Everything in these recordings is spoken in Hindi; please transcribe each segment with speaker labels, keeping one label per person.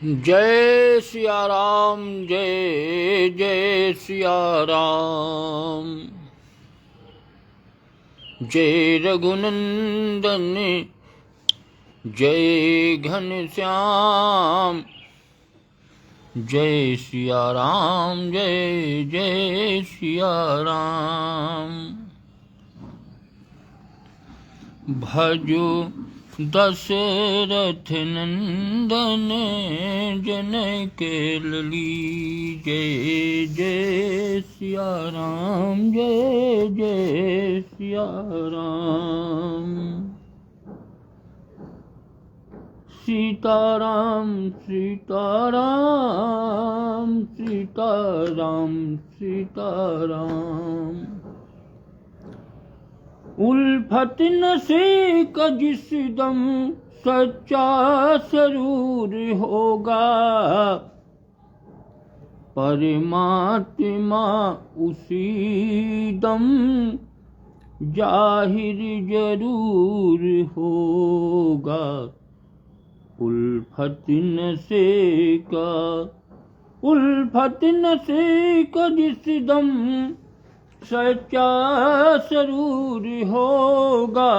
Speaker 1: जय सिया राम, जय जय सिया राम। जय रघुनंदन जय घनश्याम, जय सिया राम, जय जय सिया राम। भजो दशरथ नंदन जनक लली, जय जय सिया राम, जय जय सिया राम। सीताराम सीताराम सीताराम सीताराम। उल्फत न से जिस दम सच्चा सरूर होगा, परमात्मा उसी दम जाहिर जरूर होगा। उल्फत न से जिस दम सच्चा सरूर होगा,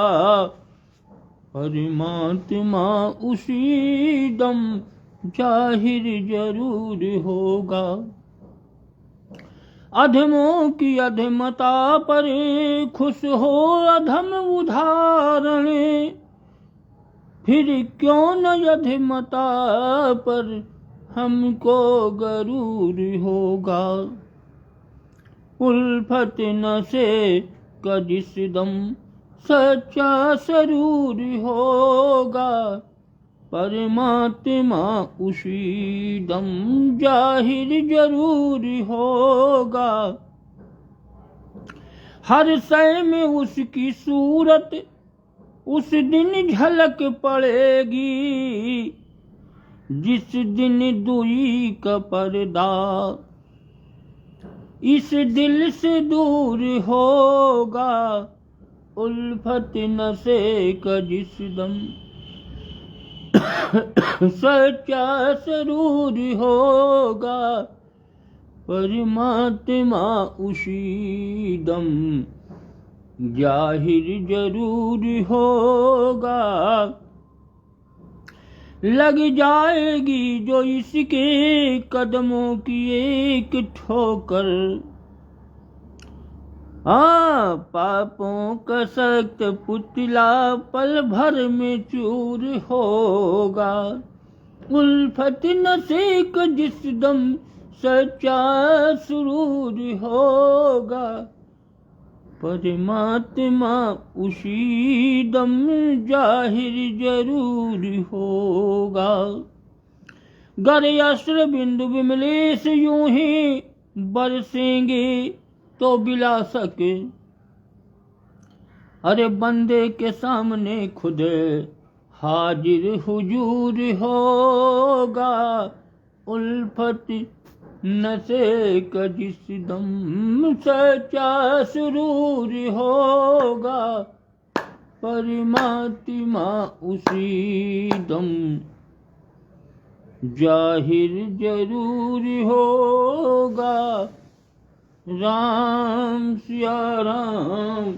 Speaker 1: परमात्मा उसी दम जाहिर जरूर होगा। अधमों की अधमता पर खुश हो अधम उदाहरण, फिर क्यों न अधमता पर हमको गरूर होगा। उल्फत न से जिस दम सच्चा सरूर होगा, परमात्मा उसी दम जाहिर जरूर होगा। हर शय में उसकी सूरत उस दिन झलक पड़ेगी, जिस दिन दुई का पर्दा इस दिल से दूर होगा। उल्फत न से जिस दम सच्चा सरूर होगा, परमात्मा उसी दम जाहिर जरूर होगा। लग जाएगी जो इसके कदमों की एक ठोकर, पापों का सख्त पुतला पल भर में चूर होगा। उल्फत न से जिस दम सच्चा सुरूर होगा, परमात्मा उसी दम जाहिर जरूर होगा। गर अस्त्र बिंदु विमलेश यूं ही बरसेंगे तो बिला सके, अरे बंदे के सामने खुद हाजिर हुजूर होगा। उल्फत न से जिस दम सच्चा सुरूर होगा, परमात्मा उसी दम जाहिर जरूर होगा। राम सिया राम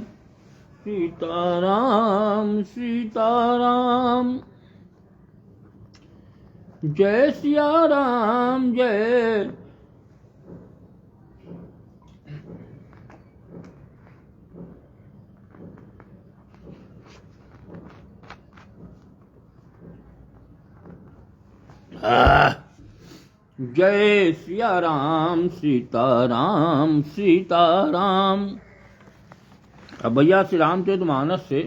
Speaker 1: सीताराम सीताराम। जय सिया राम जय। जय सिया राम सीताराम सीताराम। अब भैया श्री रामचरितमानस से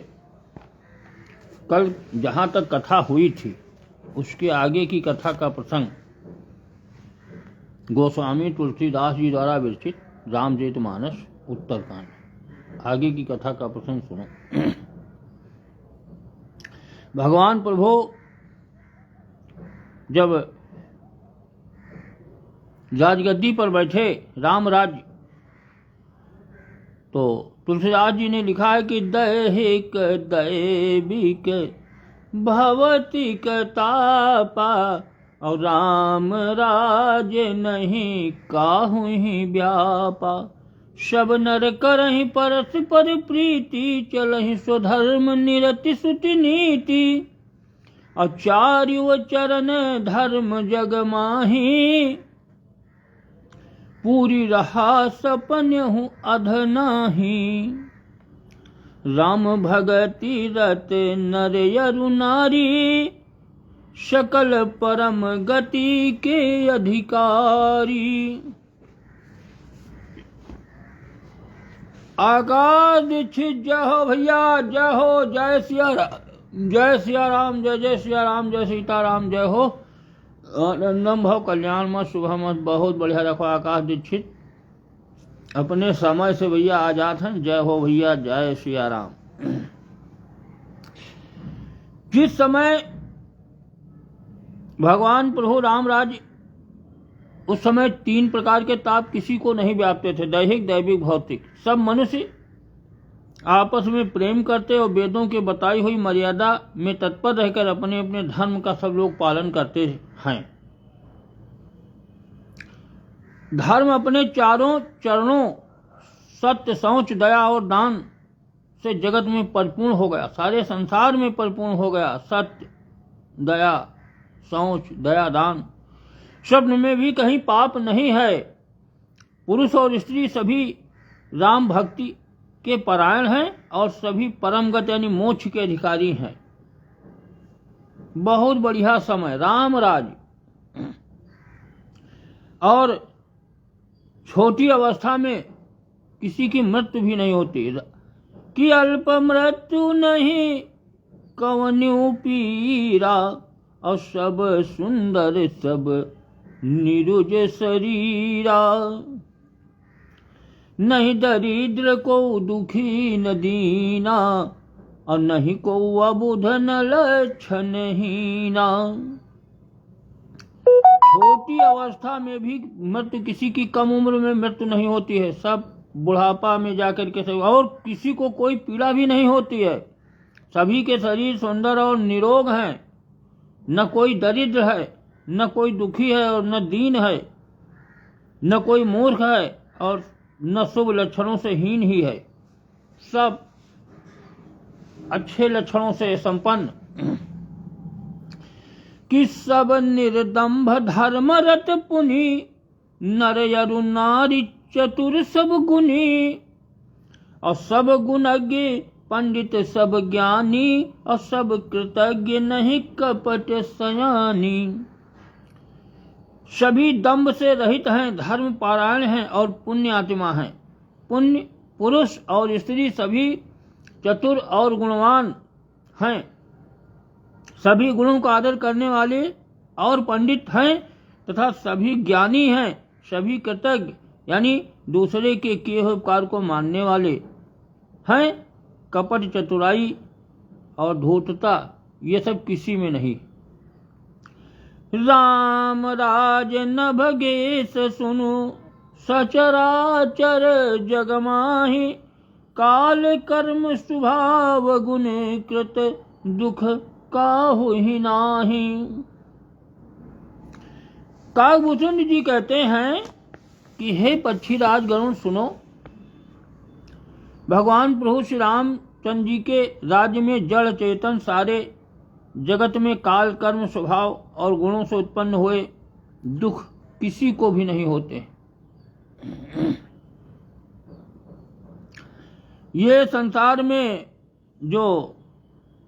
Speaker 1: कल जहाँ तक कथा हुई थी उसके आगे की कथा का प्रसंग गोस्वामी तुलसीदास जी द्वारा विरचित रामचरितमानस उत्तरकांड। आगे की कथा का प्रसंग सुनो। भगवान प्रभु जब राजगद्दी पर बैठे राम राज्य, तो तुलसीदास जी ने लिखा है कि दैहिक दैविक भवति कतापा और राम राज नहीं काहू ही व्यापा। सब नर करहि परस्पर प्रीति, चलहि स्वधर्म निरति सुति नीति। आचार्य चरण धर्म जग माही, पूरी रहा सपन हूँ अध नाही। राम भगति रत नर यरु नारी, सकल परम गति के अधिकारी। आकाश दीक्षित जय हो भैया, जय हो। जय सिया राम, जय सिया राम, जय जय सिया राम, जय सीताराम, जय हो। नंदम भव कल्याण मत शुभ मत, बहुत बढ़िया रखो आकाश दीक्षित। अपने समय से भैया आ जाते हैं। जय हो भैया, जय सिया राम। जिस समय भगवान प्रभु राम राज्य, उस समय 3 प्रकार के ताप किसी को नहीं व्यापते थे, दैहिक दैविक भौतिक। सब मनुष्य आपस में प्रेम करते और वेदों के बताई हुई मर्यादा में तत्पर रहकर अपने अपने धर्म का सब लोग पालन करते हैं। धर्म अपने चारों चरणों सत्य, शौच, दया और दान से जगत में परिपूर्ण हो गया, सारे संसार में परिपूर्ण हो गया। सत्य, दया, शौच, दया, दान, शब्द में भी कहीं पाप नहीं है। पुरुष और स्त्री सभी राम भक्ति के परायण हैं और सभी परमगत यानी मोक्ष के अधिकारी हैं। बहुत बढ़िया समय राम राज। और छोटी अवस्था में किसी की मृत्यु भी नहीं होती, कि अल्प मृत्यु नहीं कवन्यु पीरा। और सब सुंदर सब निरुज शरीरा, नहीं दरिद्र को दुखी न दीना। और नहीं को अबुध न लक्षणहीना। छोटी अवस्था में भी मृत्यु, किसी की कम उम्र में मृत्यु नहीं होती है, सब बुढ़ापा में जाकर के सब। और किसी को कोई पीड़ा भी नहीं होती है, सभी के शरीर सुंदर और निरोग हैं। न कोई दरिद्र है, न कोई दुखी है और न दीन है, न कोई मूर्ख है और न शुभ लक्षणों से हीन ही है। सब अच्छे लक्षणों से संपन्न। कि सब निर्दम्भ धर्मरत पुनि, नर यरु नारी चतुर सब गुणी। और सब गुणज्ञ पंडित सब ज्ञानी, और सब कृतज्ञ नहीं कपट सयानी। सभी दंभ से रहित हैं, धर्म पारायण हैं और पुण्य आत्मा हैं। पुण्य पुरुष और स्त्री सभी चतुर और गुणवान हैं, सभी गुणों का आदर करने वाले और पंडित हैं तथा सभी ज्ञानी हैं। सभी कृतज्ञ यानी दूसरे के किए हुए उपकार को मानने वाले हैं। कपट, चतुराई और धूर्तता ये सब किसी में नहीं। राम राज न भगेश सुनु, सचराचर जग माहि। काल कर्म स्वभाव गुण कृत, दुख काहु ही नाही। काकभूषण जी कहते हैं कि हे पक्षीराज गरुण सुनो, भगवान प्रभु श्री रामचंद्र जी के राज्य में जड़ चेतन सारे जगत में काल कर्म स्वभाव और गुणों से उत्पन्न हुए दुख किसी को भी नहीं होते। ये संसार में जो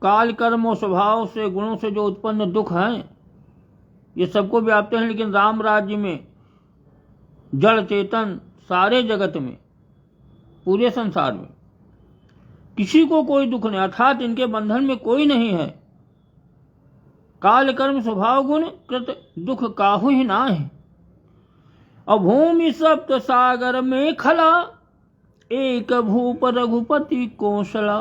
Speaker 1: काल कर्म और स्वभाव से गुणों से जो उत्पन्न दुख हैं ये सबको व्याप्त हैं, लेकिन राम राज्य में जड़ चेतन सारे जगत में पूरे संसार में किसी को कोई दुख नहीं, अर्थात इनके बंधन में कोई नहीं है। काल कर्म स्वभाव गुण कृत, दुख काहू ही ना है। और भूमि सप्त सागर में खला, एक भूप रघुपति कौशला।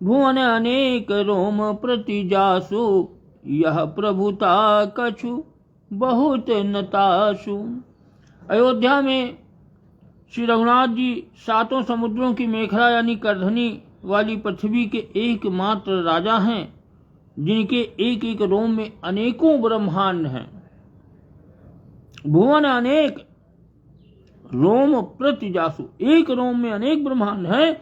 Speaker 1: भुवन अनेक रोम प्रति जासु, यह प्रभुता कछु बहुत नतासु। अयोध्या में श्री रघुनाथ जी 7 समुद्रों की मेखला यानी करधनी वाली पृथ्वी के एकमात्र राजा हैं। जिनके एक एक रोम में अनेकों ब्रह्मांड हैं, भुवन अनेक रोम प्रति जासु, एक रोम में अनेक ब्रह्मांड हैं,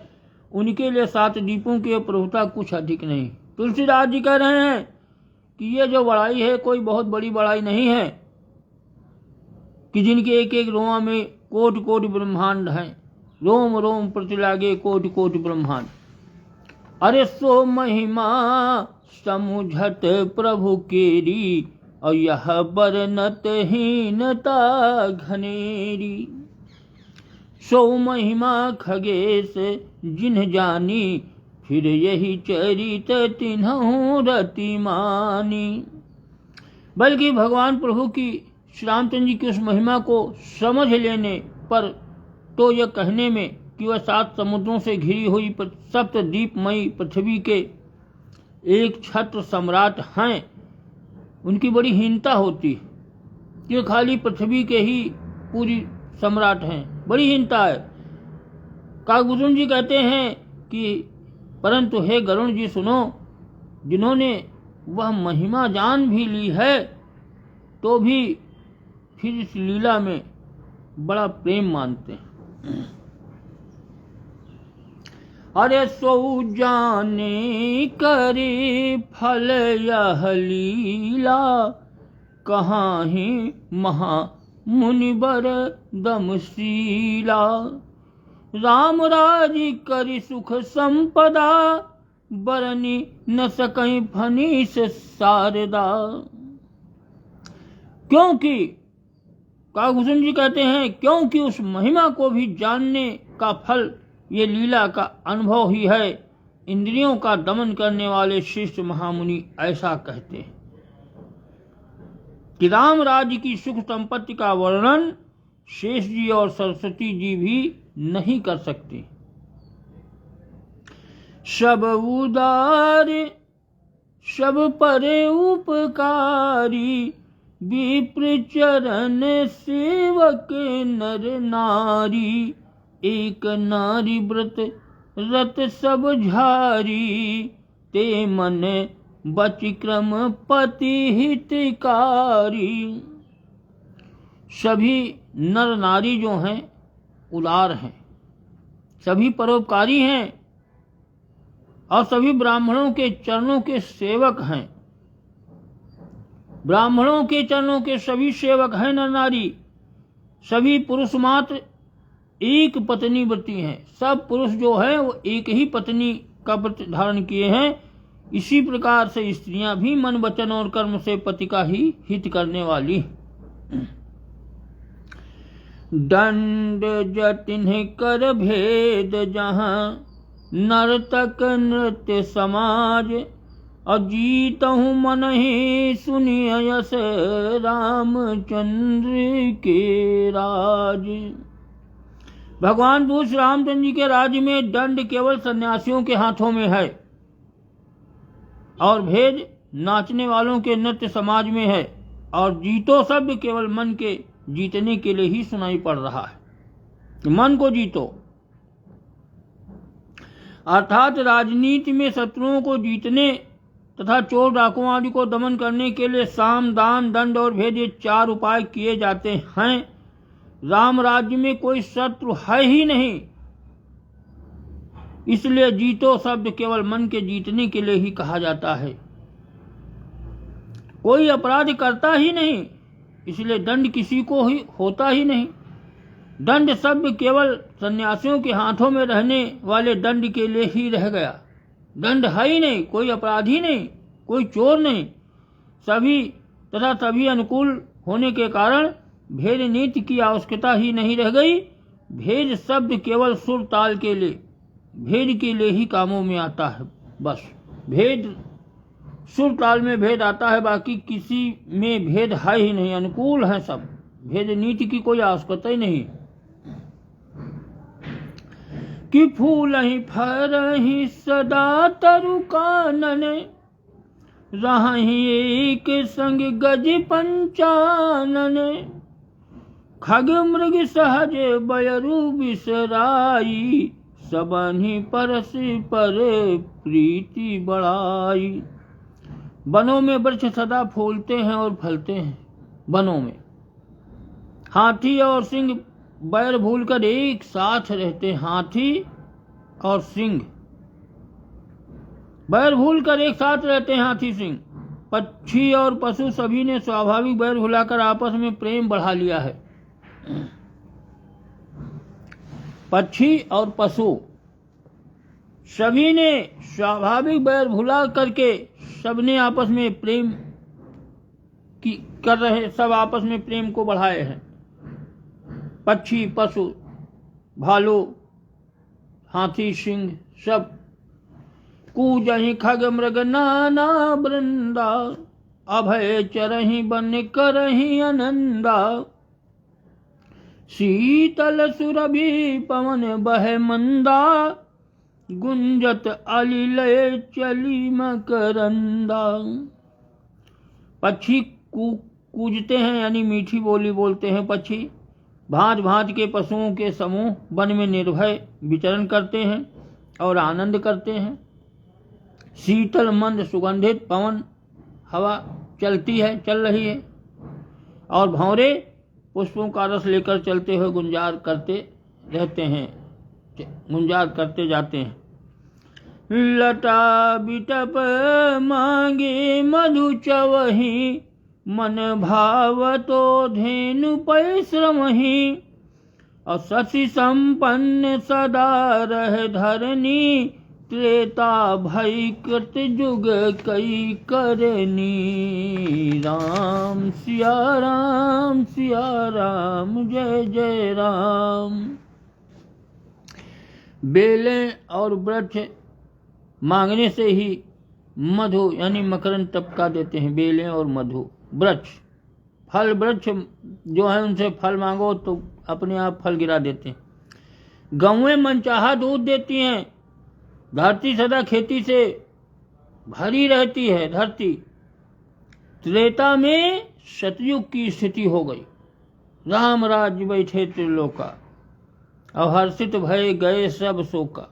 Speaker 1: उनके लिए 7 दीपों की प्रभुता कुछ अधिक नहीं। तुलसीदास जी कह रहे हैं कि ये जो बड़ाई है कोई बहुत बड़ी बड़ाई नहीं है कि जिनके एक एक रोम में कोटि कोटि ब्रह्मांड हैं, रोम रोम प्रति लागे कोटि कोटि ब्रह्मांड। अरे सो महिमा समुझत प्रभु केरी, और यह बरनत हीनता घनेरी। सो महिमा खगेश जिन्ह जानी, फिर यही चरित तिन्हु रति मानी। बल्कि भगवान प्रभु की, श्री रामचंद्र जी की उस महिमा को समझ लेने पर तो यह कहने में कि वह 7 समुद्रों से घिरी हुई सप्तद्वीपमयी पृथ्वी के एक छत्र सम्राट हैं, उनकी बड़ी हीनता होती है। ये खाली पृथ्वी के ही पूरी सम्राट हैं, बड़ी हीनता है। काकभूषण जी कहते हैं कि परंतु हे गरुण जी सुनो, जिन्होंने वह महिमा जान भी ली है तो भी फिर इस लीला में बड़ा प्रेम मानते हैं। अरे सो जाने करे फल यह लीला, कहाँ ही महा मुनिबर दमशीला। राम राज करि सुख संपदा, बरनी न सकई फनीस शारदा। क्योंकि काकभूषण जी कहते हैं क्योंकि उस महिमा को भी जानने का फल ये लीला का अनुभव ही है। इंद्रियों का दमन करने वाले श्रेष्ठ महामुनि ऐसा कहते हैं कि राम राज्य की सुख संपत्ति का वर्णन शेष जी और सरस्वती जी भी नहीं कर सकते। सब उदार सब परे उपकारी, विप्र चरण सेवक नर नारी। एक नारी व्रत रत सब झारी, ते मन बचिक्रम पति हितकारी। सभी नर नारी जो हैं उदार हैं, सभी परोपकारी हैं और सभी ब्राह्मणों के चरणों के सेवक हैं। ब्राह्मणों के चरणों के सभी सेवक हैं नर नारी। सभी पुरुष मात्र एक पत्नी व्रती हैं। सब पुरुष जो है वो एक ही पत्नी का व्रत धारण किए हैं। इसी प्रकार से स्त्रियां भी मन वचन और कर्म से पति का ही हित करने वाली। दंड जतिन कर भेद जहाँ, नर्तक नृत्य समाज। अजीतहु मन ही सुनिय यस, रामचंद्र के राज। भगवान श्री रामचंद्र जी के राज्य में दंड केवल सन्यासियों के हाथों में है और भेद नाचने वालों के नृत्य समाज में है। और जीतो शब्द केवल मन के जीतने के लिए ही सुनाई पड़ रहा है कि मन को जीतो, अर्थात राजनीति में शत्रुओं को जीतने तथा चोर डाकुओं आदि को दमन करने के लिए साम दान दंड और भेद ये 4 उपाय किए जाते हैं। राम राज्य में कोई शत्रु है ही नहीं, इसलिए जीतो शब्द केवल मन के जीतने के लिए ही कहा जाता है। कोई अपराध करता ही नहीं, इसलिए दंड किसी को ही होता ही नहीं। दंड शब्द केवल सन्यासियों के हाथों में रहने वाले दंड के लिए ही रह गया। दंड है ही नहीं, कोई अपराधी नहीं, कोई चोर नहीं। सभी तथा सभी अनुकूल होने के कारण भेद नीति की आवश्यकता ही नहीं रह गई। भेद शब्द केवल सुर ताल के लिए, भेद के लिए ही कामों में आता है। बस भेद सुर ताल में भेद आता है, बाकी किसी में भेद है ही नहीं, अनुकूल है सब। भेद नीति की कोई आवश्यकता ही नहीं। कि फूल ही फरहि सदा तरु कानन, रहि एक संग गज पंचानन। खग मृग सहज बयरु बिसराई, सबन्हि परस पर प्रीति बढ़ाई। वनों में वृक्ष सदा फूलते हैं और फलते हैं। वनों में हाथी और सिंह बैर भूलकर एक साथ रहते हैं। हाथी और सिंह बैर भूलकर एक साथ रहते हैं। हाथी सिंह, पक्षी और पशु सभी ने स्वाभाविक बैर भुलाकर आपस में प्रेम बढ़ा लिया है। पक्षी और पशु सभी ने स्वाभाविक बैर भुला करके सबने आपस में प्रेम की कर रहे, सब आपस में प्रेम को बढ़ाए हैं। पक्षी, पशु, भालू, हाथी, सिंह सब कूजहि खग मृग नाना वृंदा, अभय चरहि बन करहि आनंदा। शीतल सुरभि पवन बह मंदा, गुंजत अलिलय चली मकरंदा। पक्षी कूजते हैं यानी मीठी बोली बोलते हैं। पक्षी भांत भांत के पशुओं के समूह वन में निर्भय विचरण करते हैं और आनंद करते हैं। शीतल मंद सुगंधित पवन हवा चलती है, चल रही है, और भंवरे पुष्पों का रस लेकर चलते हुए गुंजार करते रहते हैं, गुंजार करते जाते हैं। लता बिटप मांगे मधु चवही, मन भाव तो धेनु परिश्रमहि। और शशि संपन्न सदा रह धरनी, त्रेता भई कृत जुग कई करनी। राम सिया राम जय जय राम। बेलें और वृक्ष मांगने से ही मधु यानी मकरंद टपका देते हैं। बेलें और मधु, वृक्ष, फल वृक्ष जो है उनसे फल मांगो तो अपने आप फल गिरा देते हैं। गौएं मनचाहा दूध देती हैं। धरती सदा खेती से भरी रहती है। धरती त्रेता में सतयुग की स्थिति हो गई। राम राज्य बैठे त्रिलोका, और हर्षित भय गए सब शोका।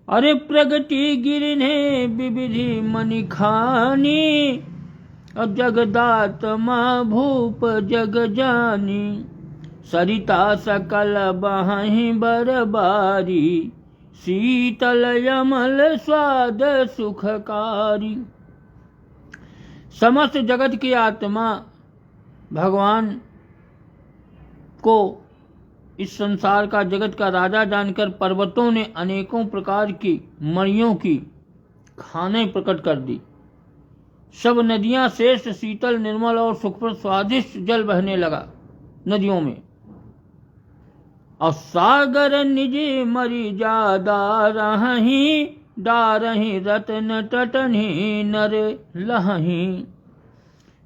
Speaker 1: अरे प्रगति गिरने विविधि मणि खानी, और जगदात्मा भूप जग जानी। सरिता सकल बहाहि बरबारी, शीतल यमल स्वाद सुखकारी। समस्त जगत की आत्मा भगवान को इस संसार का, जगत का राजा जानकर पर्वतों ने अनेकों प्रकार की मणियों की खाने प्रकट कर दी। सब नदियां श्रेष्ठ, शीतल, निर्मल और सुखप्रद स्वादिष्ट जल बहने लगा नदियों में। और सागर निज मरी जादा रही, डारही रत्न टटनी नर लहही।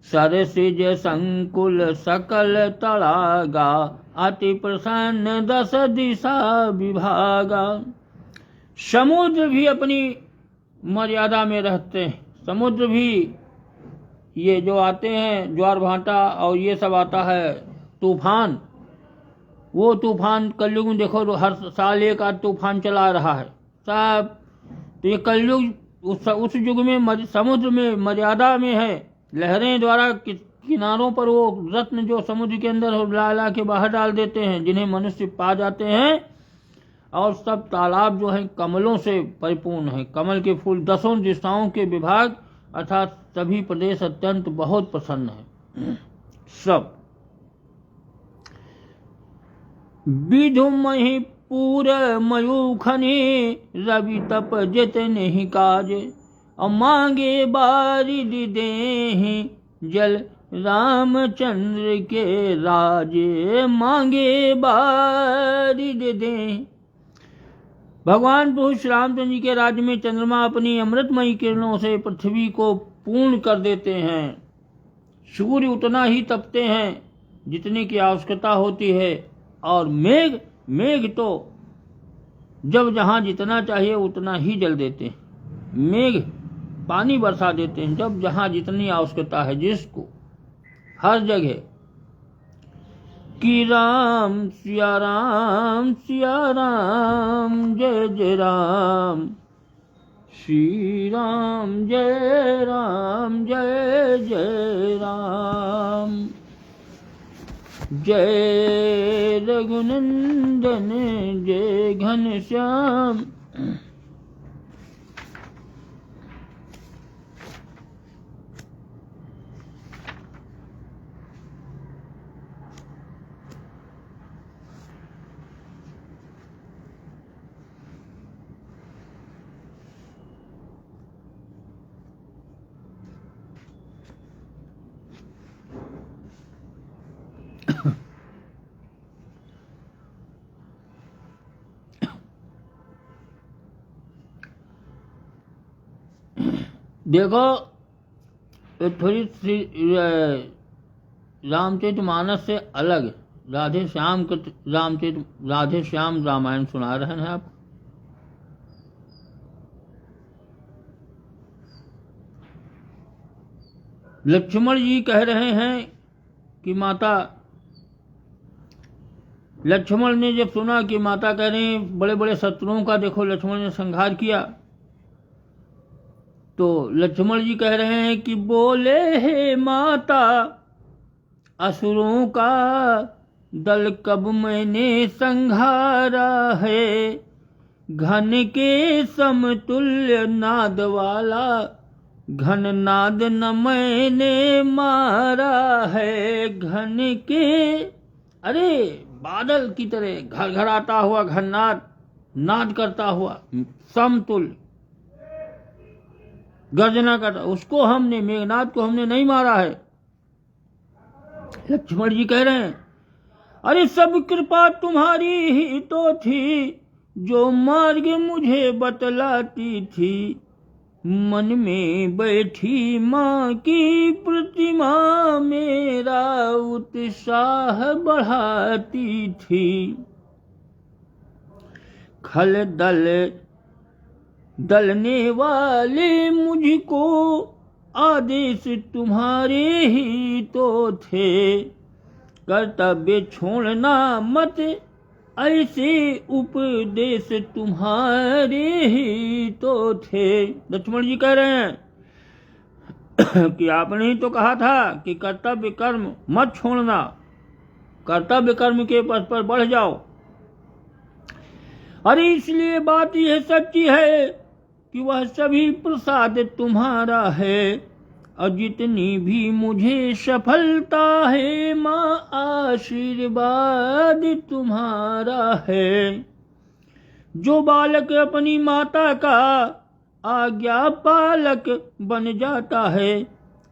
Speaker 1: सरसिज संकुल सकल तड़ागा, अति प्रसन्न दस दिशा विभागा। समुद्र भी अपनी मर्यादा में रहते हैं। समुद्र भी ये जो आते हैं ज्वार भाटा और ये सब आता है तूफान, वो तूफान कलयुग में देखो हर साल एक आध तूफान चला रहा है सब। तो ये कलयुग उस युग में समुद्र में मर्यादा में है। लहरें द्वारा किनारों पर वो रत्न जो समुद्र के अंदर ला के बाहर डाल देते हैं, जिन्हें मनुष्य पा जाते हैं। और सब तालाब जो है कमलों से परिपूर्ण है। कमल के फूल दसों दिशाओं के विभाग अर्थात सभी प्रदेश अत्यंत बहुत प्रसन्न है। सब विधु मही पूर मयूखने, रवि तप जितने ही काज। और मांगे बारिद देहि, जल रामचंद्र के राजे। मांगे बारिद देहि। भगवान प्रभु श्री रामचंद्र जी के राज्य में चंद्रमा अपनी अमृतमयी किरणों से पृथ्वी को पूर्ण कर देते हैं। सूर्य उतना ही तपते हैं जितने की आवश्यकता होती है। और मेघ तो जब जहां जितना चाहिए उतना ही जल देते हैं। मेघ पानी बरसा देते हैं जब जहां जितनी आवश्यकता है जिसको, हर जगह। कि राम सिया राम जय जय राम। श्री राम जय जय राम। जय रघुनंदन जय घनश्याम। देखो ये थोड़ी सी रामचरितमानस से अलग राधे श्याम रामायण सुना रहे हैं आप। लक्ष्मण जी कह रहे हैं कि माता, लक्ष्मण ने जब सुना कि माता कह रहे हैं बड़े बड़े शत्रुओं का देखो लक्ष्मण ने संहार किया, तो लक्ष्मण जी कह रहे हैं कि बोले हे माता असुरों का दल कब मैंने संहारा है, घन के समतुल्य नाद वाला घन नाद न मैंने मारा है। घन के, अरे बादल की तरह घरघराता हुआ घननाद नाद करता हुआ समतुल्य गर्जना करता, उसको हमने, मेघनाद को हमने नहीं मारा है। लक्ष्मण जी कह रहे हैं अरे सब कृपा तुम्हारी ही तो थी, जो मार्ग मुझे बतलाती थी, मन में बैठी माँ की प्रतिमा मेरा उत्साह बढ़ाती थी। खल दलने वाले मुझको आदेश तुम्हारे ही तो थे, कर्तव्य छोड़ना मत ऐसे उपदेश तुम्हारे ही तो थे। लक्ष्मण जी कह रहे हैं कि आपने ही तो कहा था कि कर्तव्य कर्म मत छोड़ना, कर्तव्य कर्म के पथ पर बढ़ जाओ। अरे इसलिए बात यह सच्ची है कि वह सभी प्रसाद तुम्हारा है, और जितनी भी मुझे सफलता है माँ आशीर्वाद तुम्हारा है। जो बालक अपनी माता का आज्ञा पालक बन जाता है,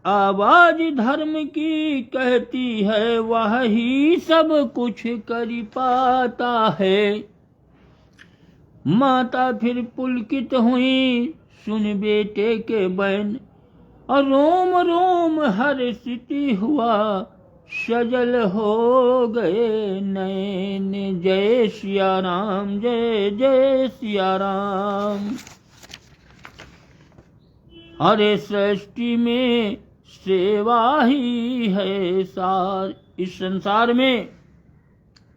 Speaker 1: आवाज धर्म की कहती है, वह ही सब कुछ कर पाता है। माता फिर पुलकित हुई सुन बेटे के बैन, और रोम रोम हर्षित हुआ सजल हो गए नैन। जय सिया राम जय जय सिया राम। अरे सृष्टि में सेवा ही है सार, इस संसार में,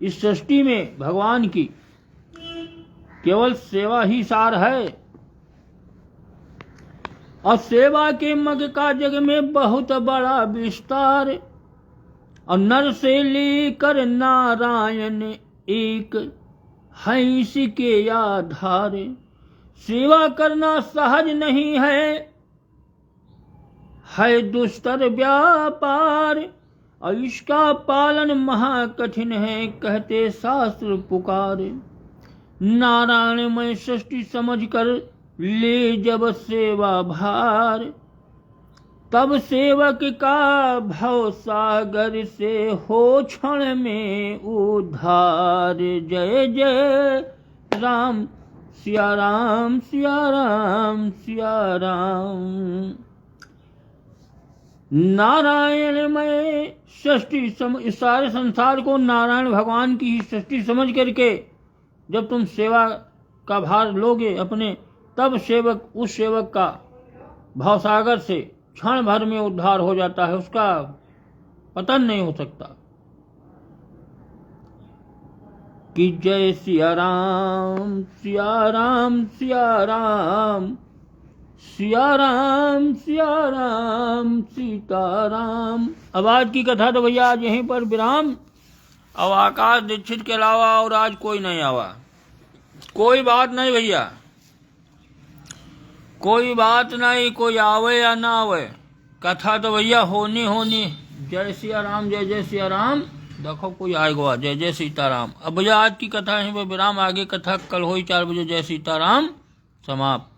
Speaker 1: इस सृष्टि में भगवान की केवल सेवा ही सार है। और सेवा के मग का जग में बहुत बड़ा विस्तार, और नर से लेकर नारायण एक है इसके आधार। सेवा करना सहज नहीं है दुस्तर व्यापार, और इसका पालन महाकठिन है कहते शास्त्र पुकार। नारायण में सृष्टि समझ कर ले जब सेवा भार, तब सेवक का भव सागर से हो क्षण में उद्धार। जय जय राम सिया राम सिया राम सिया राम। नारायण में सृष्टि इस सारे संसार को नारायण भगवान की ही सृष्टि समझ करके जब तुम सेवा का भार लोगे अपने, तब सेवक, उस सेवक का भवसागर से क्षण भर में उद्धार हो जाता है, उसका पतन नहीं हो सकता। कि जय सिया राम सिया राम सिया राम। सिया राम सीताराम। अब आज की कथा तो भैया आज यहीं पर विराम। अब आकाश दीक्षित के अलावा और आज कोई नहीं आवा। कोई बात नहीं भैया, कोई बात नहीं, कोई आवे या ना आवे, कथा तो भैया होनी। जय सिया राम, जय जय सिया राम। देखो कोई आएगा, जय जय सीताराम। अब भैया आज की कथा यहीं पर विराम। आगे कथा कल हुई 4 बजे। जय सीताराम समाप्त।